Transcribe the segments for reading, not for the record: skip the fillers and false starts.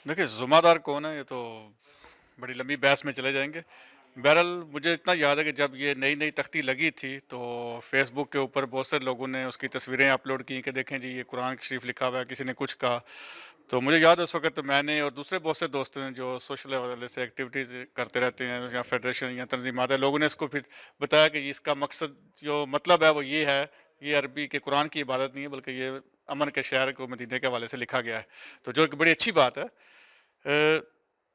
देखिए, ज़िम्मेदार कौन है, ये तो बड़ी लंबी बहस में चले जाएँगे। बहरहाल मुझे इतना याद है कि जब ये नई-नई तख्ती लगी थी, तो फ़ेसबुक के ऊपर बहुत सारे लोगों ने उसकी तस्वीरें अपलोड की कि देखें जी, ये कुरान शरीफ लिखा हुआ है, किसी ने कुछ कहा। तो मुझे याद है उस वक़्त मैंने और दूसरे बहुत से दोस्त हैं जो सोशल हवाले से एक्टिविटीज़ करते रहते हैं या फ़ेडरेशन या तंज़ीमात है, लोगों ने इसको फिर बताया कि इसका मकसद जो मतलब है वो ये है, ये अरबी के कुरान की इबादत नहीं है बल्कि ये अमन के शहर को मदीने के हवाले से लिखा गया है। तो जो एक बड़ी अच्छी बात है।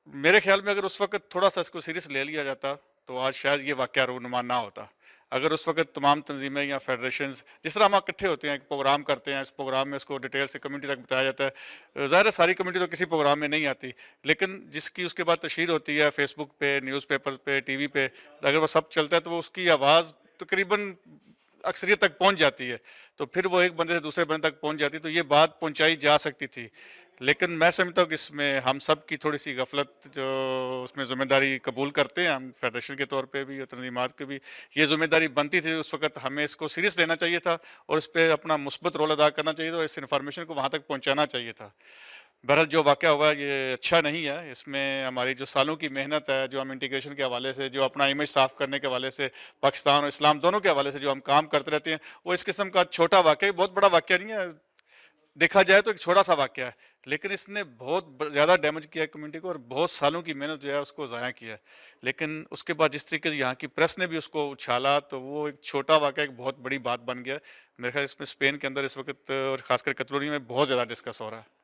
मेरे ख़्याल में अगर उस वक़्त थोड़ा-सा इसको सीरियस ले लिया जाता, तो आज शायद ये वाक़या रूनुमा ना होता। अगर उस वक़्त तमाम तंज़ीमें या फ़ेडरेशंस जिस तरह हम इकट्ठे होते हैं, एक प्रोग्राम करते हैं, इस प्रोग्राम में उसको डिटेल से कम्युनिटी तक बताया जाता है। ज़ाहिर है सारी कम्युनिटी तो किसी प्रोग्राम में नहीं आती, लेकिन जिसकी उसके बाद तशहीर होती है फ़ेसबुक पे, न्यूज़पेपर पे, टीवी पे, अगर वो सब चलता है तो वो उसकी आवाज़ तकरीबन अक्सरियत तक पहुँच जाती है। तो फिर वो एक बंदे से दूसरे बंदे तक पहुँच जाती है, तो ये बात पहुँचाई जा सकती थी। लेकिन मैं समझता हूँ कि इसमें हम सब की थोड़ी-सी गफ़लत जो उसमें ज़िम्मेदारी कबूल करते हैं, हम फ़ेडरेशन के तौर पे भी और तंज़ीमात की भी ये ज़िम्मेदारी बनती थी उस वक़्त हमें इसको सीरियस लेना चाहिए था और इस पे अपना मुस्बत रोल अदा करना चाहिए था और इस इन्फॉर्मेशन को वहाँ तक पहुँचाना चाहिए था। बहरहाल जो वाक़या हुआ है ये अच्छा नहीं है, इसमें हमारी जो सालों की मेहनत है, जो हम इंटीग्रेशन के हवाले से, जो अपना इमेज साफ़ करने के हवाले से, पाकिस्तान और इस्लाम दोनों के हवाले से जो हम काम करते रहते हैं, वो इस किस्म का छोटा वाक़या है, बहुत बड़ा वाक़या नहीं है। देखा जाए तो एक छोटा-सा वाक़या है, लेकिन इसने बहुत ज़्यादा डैमेज किया है कम्युनिटी को और बहुत सालों की मेहनत जो है उसको ज़ाया किया है। लेकिन उसके बाद जिस तरीके से यहाँ की प्रेस ने भी उसको उछाला, तो वो एक छोटा वाक़या एक बहुत बड़ी बात बन गया है। मेरे ख़्याल इसमें स्पेन के अंदर इस वक़्त और ख़ासकर कैटलोनिया में बहुत ज़्यादा डिस्कस हो रहा है।